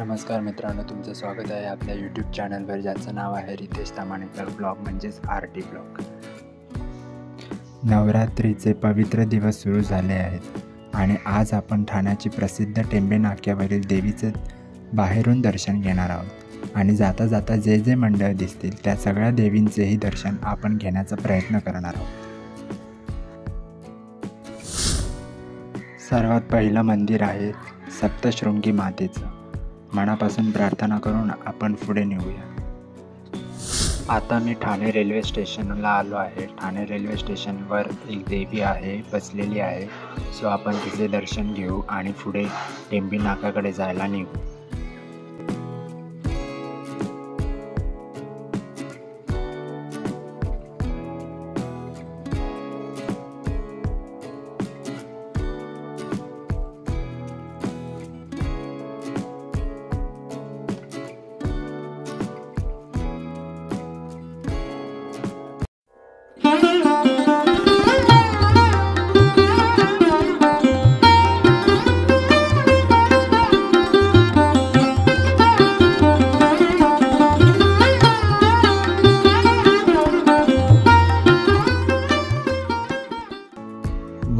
नमस्कार मित्रांनो, तुमचं स्वागत आहे आपल्या यूट्यूब चॅनलवर, ज्याचं नाव आहे रितेश तामाणेकर ब्लॉग म्हणजेच RT ब्लॉग. नवरात्रीचे पवित्र दिवस सुरू झाले आहेत आणि आज आपण ठाण्याची प्रसिद्ध टेंबे नाक्यावरील देवीचे बाहेरून दर्शन घेणार आहोत. आणि जाता जाता जे जे मंडळ दिसतील त्या सगळ्या देवींचेही दर्शन आपण घेण्याचा प्रयत्न करणार आहोत. सर्वात पहिलं मंदिर आहे सप्तशृंगी मातेचं. मनापासून प्रार्थना करून आपण पुढे निघूया. आता मी ठाणे रेल्वे स्टेशनला आलो आहे. ठाणे रेल्वे स्टेशनवर एक देवी आहे, बसलेली आहे. सो आपण तिचे दर्शन घेऊ आणि पुढे टेंबी नाक्याकडे जायला निघू.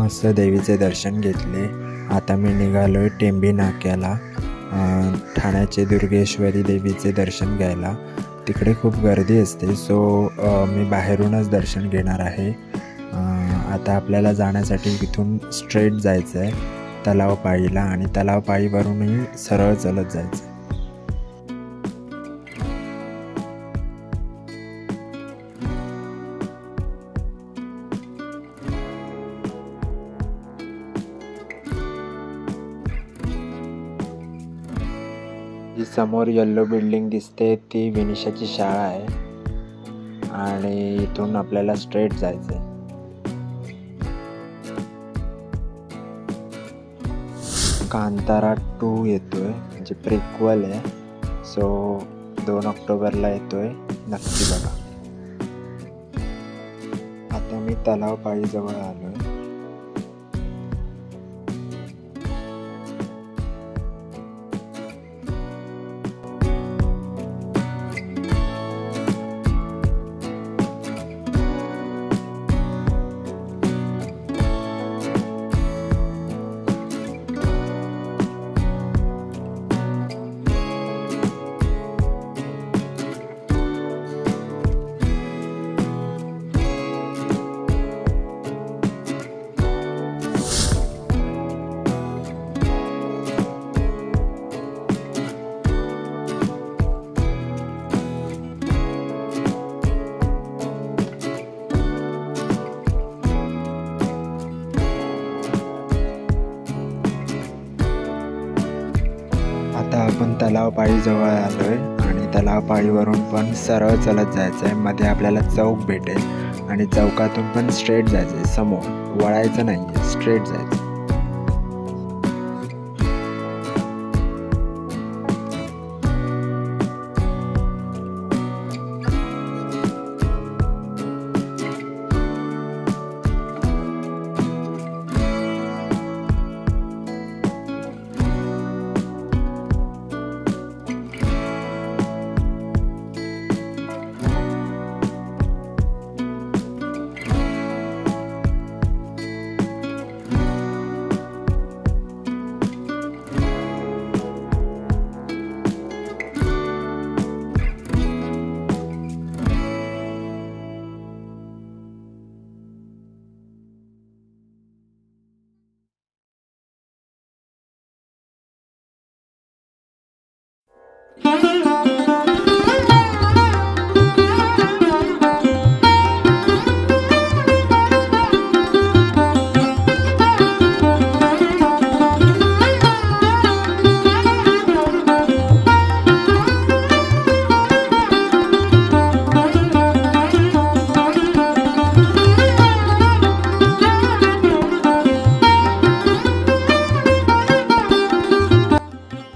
मस्त देवीचे दर्शन घेतले. आता मी निघालोय टेंबी नाक्याला ठाण्याचे दुर्गेश्वरी देवीचे दर्शन घ्यायला. तिकडे खूप गर्दी असते, सो मी बाहेरूनच दर्शन घेणार आहे. आता आपल्याला जाण्यासाठी इथून स्ट्रेट जायचं आहे तलावपाळीला आणि तलावपाळीवरूनही सरळ चालत जायचं. जी समोर येल्लो बिल्डिंग दिसते ती विनिशाची शाळा आहे आणि इथून आपल्याला स्ट्रेट जायचं आहे. कांतारा 2 येतोय, म्हणजे प्रिक्वल आहे. सो 2 ऑक्टोबरला येतोय, नक्की बघा. आता मी तलावपाळीजवळ आलोय. आता आपण तलावपाळीजवळ आलोय आणि तलावपाळीवरून पण सरळ चालत जायचं आहे. मध्ये आपल्याला चौक भेटेल आणि चौकातून पण स्ट्रेट जायचं आहे. समोर वळायचं नाही आहे, स्ट्रेट जायचं.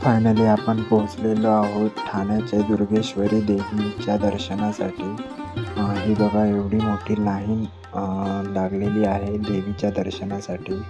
फायनली आपण पोहोचलेलो आहोत ठाण्याच्या दुर्गेश्वरी देवीच्या दर्शनासाठी. ही बघा, एवढी मोठी लाईन लागलेली आहे देवीच्या दर्शनासाठी.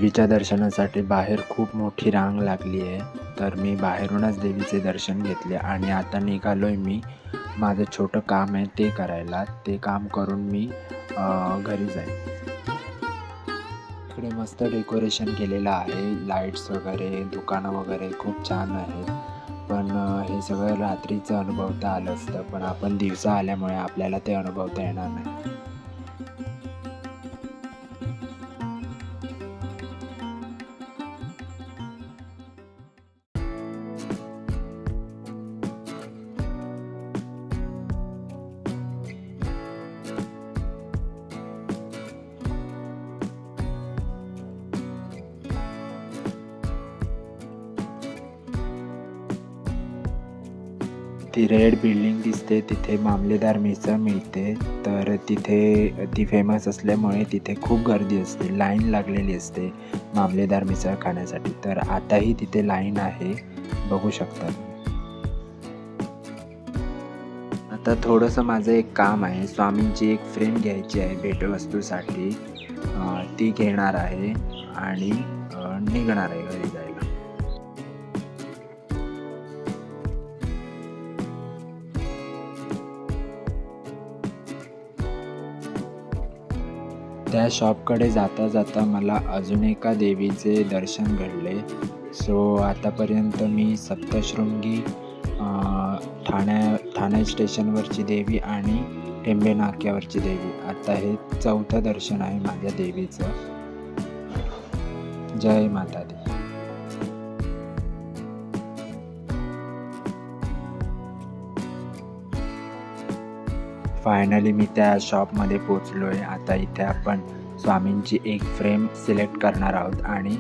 देवीच्या दर्शनासाठी बाहेर खूप मोठी रांग लागली आहे, तर मी बाहेरूनच देवीचे दर्शन घेतले आणि आता निघालो आहे मी माझं छोटं काम आहे ते करायला. ते काम करून मी घरी जाईन. इकडे मस्त डेकोरेशन केलेलं आहे, लाईट्स वगैरे, दुकानं वगैरे खूप छान आहेत. पण हे सगळं रात्रीचं अनुभवता आलं असतं, पण आपण दिवसा आल्यामुळे आपल्याला ते अनुभवता येणार नाही. ती रेड बिल्डिंग दिसते तिथे मामलेदार मिसळ मिळते, तर तिथे ती फेमस असल्यामुळे तिथे खूप गर्दी असते, लाईन लागलेली असते मामलेदार मिसळ खाण्यासाठी. तर आताही तिथे लाईन आहे, बघू शकता. आता थोडंसं माझं एक काम आहे, स्वामींची एक फ्रेम घ्यायची आहे भेटवस्तूसाठी. ती घेणार आहे आणि निघणार आहे घरी जायला. त्या शॉपकडे जाता जाता मला अजून एका देवीचे दर्शन घडले. सो आतापर्यंत मी सप्तशृंगी, ठाणे स्टेशनवरची देवी आणि टेंबे नाक्यावरची देवी, आता हे 4थं दर्शन आहे माझ्या देवीचं. जय माता दी. फायनली मी त्या शॉपमध्ये पोचलो आहे. आता इथे आपण स्वामींची एक फ्रेम सिलेक्ट करणार आहोत आणि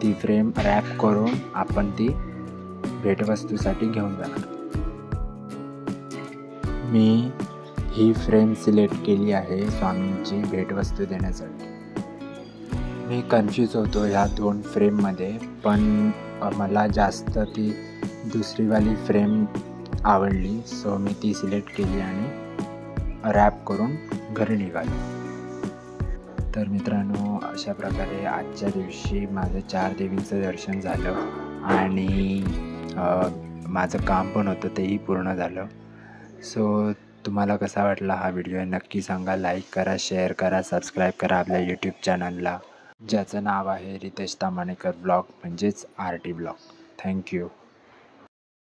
ती फ्रेम रॅप करून आपण ती भेटवस्तूसाठी घेऊन जाणार. मी ही फ्रेम सिलेक्ट केली आहे स्वामींची भेटवस्तू देण्यासाठी. मी कन्फ्यूज होतो ह्या 2 फ्रेममध्ये, पण मला जास्त ती दुसरीवाली फ्रेम आवडली, सो मी ती सिलेक्ट केली आणि रॅप करून घरी निघालो. तर मित्रांनो, अशा प्रकारे आजच्या दिवशी माझं 4 देवींचं दर्शन झालं आणि माझं काम पण होतं तेही पूर्ण झालं. सो तुम्हाला कसा वाटला हा व्हिडिओ नक्की सांगा. लाईक करा, शेअर करा, सबस्क्राईब करा आपल्या यूट्यूब चॅनलला, ज्याचं नाव आहे रितेश ताम्हाणेकर ब्लॉग, म्हणजेच RT ब्लॉग. थँक्यू.